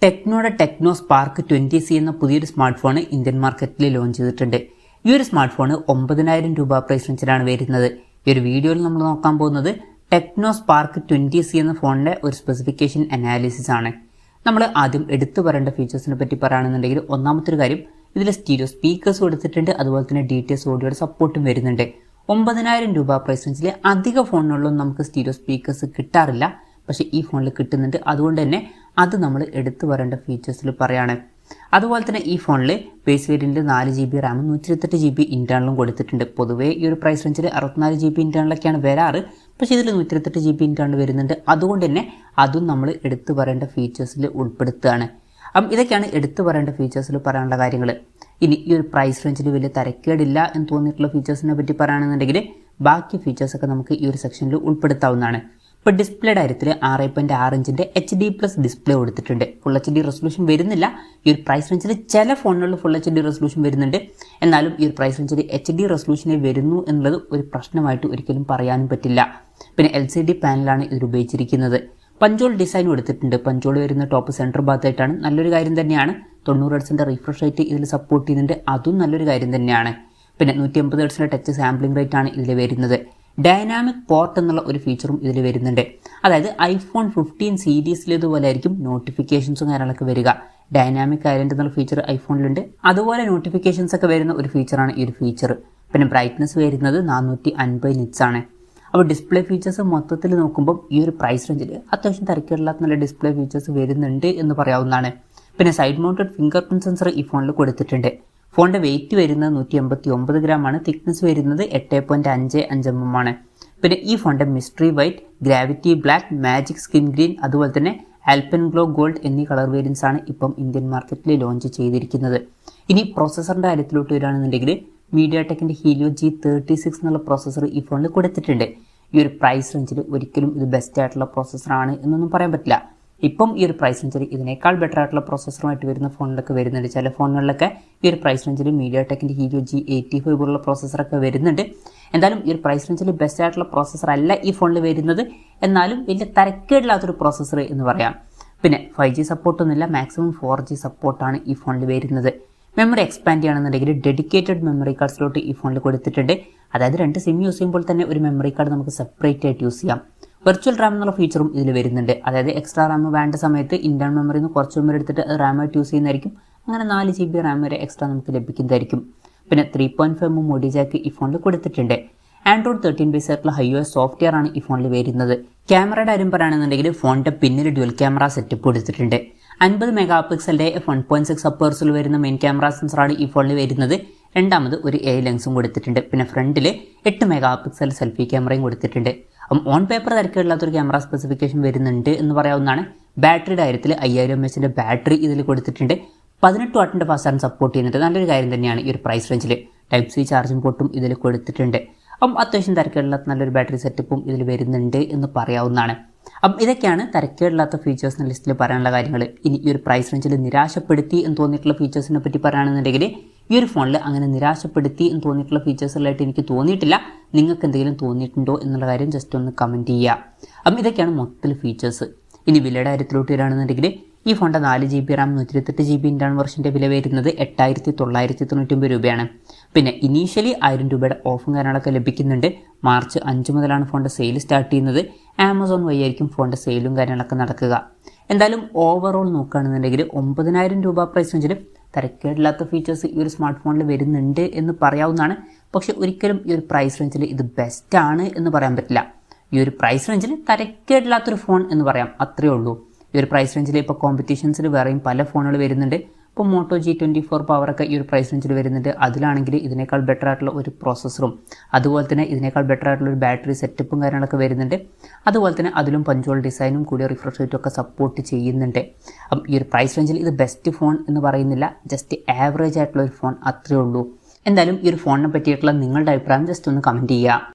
ടെക്നോയുടെ techno spark 20C എന്ന പുതിയൊരു smart phone Indian മാർക്കറ്റിൽ ലോഞ്ച് ചെയ്തിട്ടുണ്ട്. ഈ ഒരു സ്മാർട്ട് ഫോൺ 9,000 രൂപ പ്രൈസ് റേഞ്ചിലാണ് വരുന്നത്. ഈ ഒരു വീഡിയോയിൽ നമ്മൾ നോക്കാൻ പോകുന്നത് ടെക്നോ സ്പാർക്ക് 20C എന്ന ഫോണിന്റെ ഒരു സ്പെസിഫിക്കേഷൻ അനാലിസിസ് ആണ്. നമ്മൾ ആദ്യം എടുത്തു പറയേണ്ട ഫീച്ചേഴ്സിനെ പറ്റി പറയുകയാണെന്നുണ്ടെങ്കിൽ ഒന്നാമത്തെ ഒരു കാര്യം, ഇതിൽ സ്റ്റീരിയോ സ്പീക്കേഴ്സ് കൊടുത്തിട്ടുണ്ട്. അതുപോലെ തന്നെ DTS ഓഡിയോയുടെ സപ്പോർട്ടും വരുന്നുണ്ട്. 9,000 രൂപ പ്രൈസ് റേഞ്ചിൽ അധിക ഫോണുകളിലൊന്നും നമുക്ക് സ്റ്റീരിയോ സ്പീക്കേഴ്സ് കിട്ടാറില്ല, പക്ഷേ ഈ ഫോണിൽ കിട്ടുന്നുണ്ട്. അതുകൊണ്ട് തന്നെ അത് നമ്മൾ എടുത്തു പറയേണ്ട ഫീച്ചേഴ്സിൽ പറയാണ്. അതുപോലെ തന്നെ ഈ ഫോണിൽ ബേസ് വേരിയൻറ്റിൽ 4GB റാമും 128GB ഇന്റേണലും കൊടുത്തിട്ടുണ്ട്. പൊതുവേ ഈ ഒരു പ്രൈസ് റേഞ്ചിൽ 64GB ഇന്റേണലൊക്കെയാണ് വരാറ്, പക്ഷേ ഇതിൽ 128GB ഇന്റേണൽ വരുന്നുണ്ട്. അതുകൊണ്ട് തന്നെ അതും നമ്മൾ എടുത്തു പറയേണ്ട ഫീച്ചേഴ്സിൽ ഉൾപ്പെടുത്തുകയാണ്. അപ്പം ഇതൊക്കെയാണ് എടുത്തു പറയേണ്ട ഫീച്ചേഴ്സിൽ പറയാനുള്ള കാര്യങ്ങൾ. ഇനി ഈ ഒരു പ്രൈസ് റേഞ്ചിൽ വലിയ തരക്കേടില്ല എന്ന് തോന്നിയിട്ടുള്ള ഫീച്ചേഴ്സിനെ പറ്റി പറയുകയാണെന്നുണ്ടെങ്കിൽ ബാക്കി ഫീച്ചേഴ്സൊക്കെ നമുക്ക് ഈ ഒരു സെക്ഷനിൽ ഉൾപ്പെടുത്താവുന്നതാണ്. ഇപ്പോൾ ഡിസ്പ്ലേയുടെ കാര്യത്തിൽ 6.6 ഇഞ്ചിൻ്റെ HD+ ഡിസ്പ്ലേ കൊടുത്തിട്ടുണ്ട്. ഫുൾ HD റെസൊല്യൂഷൻ വരുന്നില്ല. ഈ ഒരു പ്രൈസ് റേഞ്ചിൽ ചില ഫോണുകളിൽ ഫുൾ HD റെസൊല്യൂഷൻ വരുന്നുണ്ട്. എന്നാലും ഈ ഒരു പ്രൈസ് റേഞ്ചിൽ HD റെസൊല്യൂഷനെ വരുന്നു എന്നുള്ളത് ഒരു പ്രശ്നമായിട്ട് ഒരിക്കലും പറയാനും പറ്റില്ല. പിന്നെ LCD പാനലാണ് ഇതിൽ ഉപയോഗിച്ചിരിക്കുന്നത്. പഞ്ചോൾ ഡിസൈൻ കൊടുത്തിട്ടുണ്ട്. പഞ്ചോൾ വരുന്ന ടോപ്പ് സെൻറ്റർ ഭാഗത്തായിട്ടാണ്. നല്ലൊരു കാര്യം തന്നെയാണ്. 90 Hz റിഫ്രഷ് റേറ്റ് ഇതിൽ സപ്പോർട്ട് ചെയ്യുന്നുണ്ട്. അതും നല്ലൊരു കാര്യം തന്നെയാണ്. പിന്നെ 150 Hz ടച്ച് സാമ്പിളിംഗ് റേറ്റ് ആണ് ഇതിൽ വരുന്നത്. ഡൈനാമിക് പോർട്ട് എന്നുള്ള ഒരു ഫീച്ചറും ഇതിൽ വരുന്നുണ്ട്. അതായത് iPhone 15 സീരീസിലേതുപോലെ ആയിരിക്കും നോട്ടിഫിക്കേഷൻസും കാര്യങ്ങളൊക്കെ വരിക. ഡൈനാമിക് ഐലൻഡ് എന്നുള്ള ഫീച്ചർ ഐഫോണിലുണ്ട്. അതുപോലെ നോട്ടിഫിക്കേഷൻസ് ഒക്കെ വരുന്ന ഒരു ഫീച്ചറാണ് ഈ ഒരു ഫീച്ചർ. പിന്നെ ബ്രൈറ്റ്നസ് വരുന്നത് 450 nits ആണ്. അപ്പോൾ ഡിസ്പ്ലേ ഫീച്ചേഴ്സ് മൊത്തത്തിൽ നോക്കുമ്പോൾ ഈ ഒരു പ്രൈസ് റേഞ്ചിൽ അത്യാവശ്യം തിരക്കേടില്ലാത്ത നല്ല ഡിസ്പ്ലേ ഫീച്ചേഴ്സ് വരുന്നുണ്ട് എന്ന് പറയാവുന്നതാണ്. പിന്നെ side mounted finger print sensor ഈ ഫോണിൽ കൊടുത്തിട്ടുണ്ട്. ഫോണിൻ്റെ വെയിറ്റ് വരുന്നത് 189 ഗ്രാമാണ്. തിക്നെസ് വരുന്നത് 8.55 mm ആണ്. പിന്നെ ഈ ഫോണിൻ്റെ mystery white, gravity black, magic skin green, അതുപോലെ തന്നെ ആൽപ്പൻ ഗ്ലോ ഗോൾഡ് എന്നീ കളർ വേരിയൻസ് ആണ് ഇപ്പം ഇന്ത്യൻ മാർക്കറ്റിൽ ലോഞ്ച് ചെയ്തിരിക്കുന്നത്. ഇനി പ്രോസസ്സറിൻ്റെ കാര്യത്തിലോട്ട് വരികയാണെന്നുണ്ടെങ്കിൽ മീഡിയാടെക്കിൻ്റെ ഹീലിയോ G36 എന്നുള്ള പ്രോസസ്സർ ഈ ഫോണിൽ കൊടുത്തിട്ടുണ്ട്. ഈ ഒരു പ്രൈസ് റേഞ്ചിൽ ഒരിക്കലും ഇത് ബെസ്റ്റ് ആയിട്ടുള്ള പ്രോസസ്സറാണ് എന്നൊന്നും പറയാൻ പറ്റില്ല. ഇപ്പം ഈ ഒരു പ്രൈസ് റേഞ്ചിൽ ഇതിനേക്കാൾ ബെറ്റർ ആയിട്ടുള്ള പ്രോസസ്സറുമായിട്ട് വരുന്ന ഫോണിലൊക്കെ വരുന്നുണ്ട്. ചില ഫോണുകളിലൊക്കെ ഈ ഒരു പ്രൈസ് റേഞ്ചിൽ മീഡിയാടെക്കിൻ്റെ ഹീലിയോ G85 പോലുള്ള പ്രോസസ്സറൊക്കെ വരുന്നുണ്ട്. എന്തായാലും ഈ ഒരു പ്രൈസ് റേഞ്ചിൽ ബെസ്റ്റ് ആയിട്ടുള്ള പ്രോസസ്സർ അല്ല ഈ ഫോണിൽ വരുന്നത്. എന്നാലും വലിയ തരക്കേടില്ലാത്തൊരു പ്രോസസ്സർ എന്ന് പറയാം. പിന്നെ 5G സപ്പോർട്ടൊന്നുമില്ല, മാക്സിമം 4G സപ്പോർട്ടാണ് ഈ ഫോണിൽ വരുന്നത്. മെമ്മറി എക്സ്പാൻഡ് ചെയ്യുകയാണെന്നുണ്ടെങ്കിൽ ഡെഡിക്കേറ്റഡ് മെമ്മറി കാർഡ്സിലോട്ട് ഈ ഫോണിൽ കൊടുത്തിട്ടുണ്ട്. അതായത് 2 സിം യൂസ് ചെയ്യുമ്പോൾ തന്നെ ഒരു മെമ്മറി കാർഡ് നമുക്ക് സെപ്പറേറ്റ് ആയിട്ട് യൂസ് ചെയ്യാം. വെർച്വൽ റാം എന്നുള്ള ഫീച്ചറും ഇതിൽ വരുന്നുണ്ട്. അതായത് എക്സ്ട്രാ റാം വേണ്ട സമയത്ത് ഇന്റേണൽ മെമ്മറിയിൽ നിന്ന് കുറച്ച് മെമ്മറി എടുത്തിട്ട് അത് റാമായിട്ട് യൂസ് ചെയ്യുന്നതായിരിക്കും. അങ്ങനെ 4GB റാം വരെ എക്സ്ട്രാ നമുക്ക് ലഭിക്കുന്നതായിരിക്കും. പിന്നെ 3.5mm ഓഡിയോ ജാക്ക് ഈ ഫോണിൽ കൊടുത്തിട്ടുണ്ട്. Android 13 ബേസ് ആയിട്ടുള്ള iOS സോഫ്റ്റ്വെയർ ആണ് ഈ ഫോണിൽ വരുന്നത്. ക്യാമറയുടെ കാര്യം പറയുകയാണെന്നുണ്ടെങ്കിൽ ഫോണിൻ്റെ പിന്നിൽ ഡ്യുവൽ ക്യാമറ സെറ്റപ്പ് കൊടുത്തിട്ടുണ്ട്. 50 മെഗാപിക്സലിൻ്റെ f1.6 അപ്പേഴ്സിൽ വരുന്ന മെയിൻ ക്യാമറ സെൻസറാണ് ഈ ഫോണിൽ വരുന്നത്. രണ്ടാമത് ഒരു AI ലെൻസും കൊടുത്തിട്ടുണ്ട്. പിന്നെ ഫ്രണ്ടിൽ 8 മെഗാപിക്സൽ സെൽഫി ക്യാമറയും കൊടുത്തിട്ടുണ്ട്. അപ്പം ഓൺ പേപ്പർ തിരക്കില്ലാത്തൊരു ക്യാമറ സ്പെസിഫിക്കേഷൻ വരുന്നുണ്ട് എന്ന് പറയാവുന്നതാണ്. ബാറ്ററിയുടെ കാര്യത്തിൽ 5000 mAh ബാറ്ററി ഇതിൽ കൊടുത്തിട്ടുണ്ട്. 18 വാട്ടിൻ്റെ ഫാസ്റ്റ് ചാർജ് സപ്പോർട്ട് ചെയ്യുന്നുണ്ട്. നല്ലൊരു കാര്യം തന്നെയാണ് ഈ ഒരു പ്രൈസ് റേഞ്ചിൽ. Type-C ചാർജിംഗ് പോർട്ടും ഇതിൽ കൊടുത്തിട്ടുണ്ട്. അപ്പം അത്യാവശ്യം തിരക്കേടില്ലാത്ത നല്ലൊരു ബാറ്ററി സെറ്റപ്പും ഇതിൽ വരുന്നുണ്ട് എന്ന് പറയാവുന്നതാണ്. അപ്പം ഇതൊക്കെയാണ് തിരക്കേടില്ലാത്ത ഫീച്ചേഴ്സിന് ലിസ്റ്റിൽ പറയാനുള്ള കാര്യങ്ങൾ. ഇനി ഈ ഒരു പ്രൈസ് റേഞ്ചിൽ നിരാശപ്പെടുത്തി എന്ന് തോന്നിയിട്ടുള്ള ഫീച്ചേഴ്സിനെ പറ്റി പറയുകയാണെന്നുണ്ടെങ്കിൽ ഈ ഒരു ഫോണിൽ അങ്ങനെ നിരാശപ്പെടുത്തി എന്ന് തോന്നിയിട്ടുള്ള ഫീച്ചേഴ്സുകളായിട്ട് എനിക്ക് തോന്നിയിട്ടില്ല. നിങ്ങൾക്ക് എന്തെങ്കിലും തോന്നിയിട്ടുണ്ടോ എന്നുള്ള കാര്യം ജസ്റ്റ് ഒന്ന് കമൻറ്റ് ചെയ്യുക. അപ്പം ഇതൊക്കെയാണ് മൊത്തത്തിൽ ഫീച്ചേഴ്സ്. ഇനി വിലയുടെ കാര്യത്തിലോട്ട് വരികയാണെന്നുണ്ടെങ്കിൽ ഈ ഫോണിൻ്റെ 4GB റാം 128GB ഇന്റേണൽ വെർഷൻ്റെ വില വരുന്നത് 8,999 രൂപയാണ്. പിന്നെ ഇനീഷ്യലി 1000 രൂപയുടെ ഓഫും കാര്യങ്ങളൊക്കെ ലഭിക്കുന്നുണ്ട്. മാർച്ച് 5 മുതലാണ് ഫോണിൻ്റെ സെയിൽ സ്റ്റാർട്ട് ചെയ്യുന്നത്. ആമസോൺ വഴി ആയിരിക്കും ഫോണിൻ്റെ സെയിലും കാര്യങ്ങളൊക്കെ നടക്കുക. എന്തായാലും ഓവറോൾ നോക്കുകയാണെന്നുണ്ടെങ്കിൽ 9,000 രൂപ പ്രൈസ് റേഞ്ചിൽ തിരക്കേടില്ലാത്ത ഫീച്ചേഴ്സ് ഈ ഒരു സ്മാർട്ട് ഫോണിൽ വരുന്നുണ്ട് എന്ന് പറയാവുന്നതാണ്. പക്ഷെ ഒരിക്കലും ഈ ഒരു പ്രൈസ് റേഞ്ചിൽ ഇത് ബെസ്റ്റാണ് എന്ന് പറയാൻ പറ്റില്ല. ഈ ഒരു പ്രൈസ് റേഞ്ചിൽ തിരക്കേടില്ലാത്തൊരു ഫോൺ എന്ന് പറയാം, അത്രയേ ഉള്ളൂ. ഈ ഒരു പ്രൈസ് റേഞ്ചിൽ ഇപ്പോൾ കോമ്പറ്റീഷൻസിൽ വേറെയും പല ഫോണുകൾ വരുന്നുണ്ട്. ഇപ്പോൾ മോട്ടോ G24 പവറൊക്കെ ഈ ഒരു പ്രൈസ് റേഞ്ചിൽ വരുന്നുണ്ട്. അതിലാണെങ്കിൽ ഇതിനേക്കാൾ ബെറ്റർ ആയിട്ടുള്ള ഒരു പ്രോസസ്സറും അതുപോലെ തന്നെ ഇതിനേക്കാൾ ബെറ്റർ ആയിട്ടുള്ള ഒരു ബാറ്ററി സെറ്റപ്പും കാര്യങ്ങളൊക്കെ വരുന്നുണ്ട്. അതുപോലെ തന്നെ അതിലും പഞ്ചോൾ ഡിസൈനും കൂടിയ റിഫ്രഷ് റേറ്റും ഒക്കെ സപ്പോർട്ട് ചെയ്യുന്നുണ്ട്. അപ്പം ഈ ഒരു പ്രൈസ് റേഞ്ചിൽ ഇത് ബെസ്റ്റ് ഫോൺ എന്ന് പറയുന്നില്ല, ജസ്റ്റ് ആവറേജ് ആയിട്ടുള്ള ഒരു ഫോൺ, അത്രയേ ഉള്ളൂ. എന്തായാലും ഈ ഒരു ഫോണിനെ പറ്റിയിട്ടുള്ള നിങ്ങളുടെ അഭിപ്രായം ജസ്റ്റ് ഒന്ന് കമൻറ്റ് ചെയ്യുക.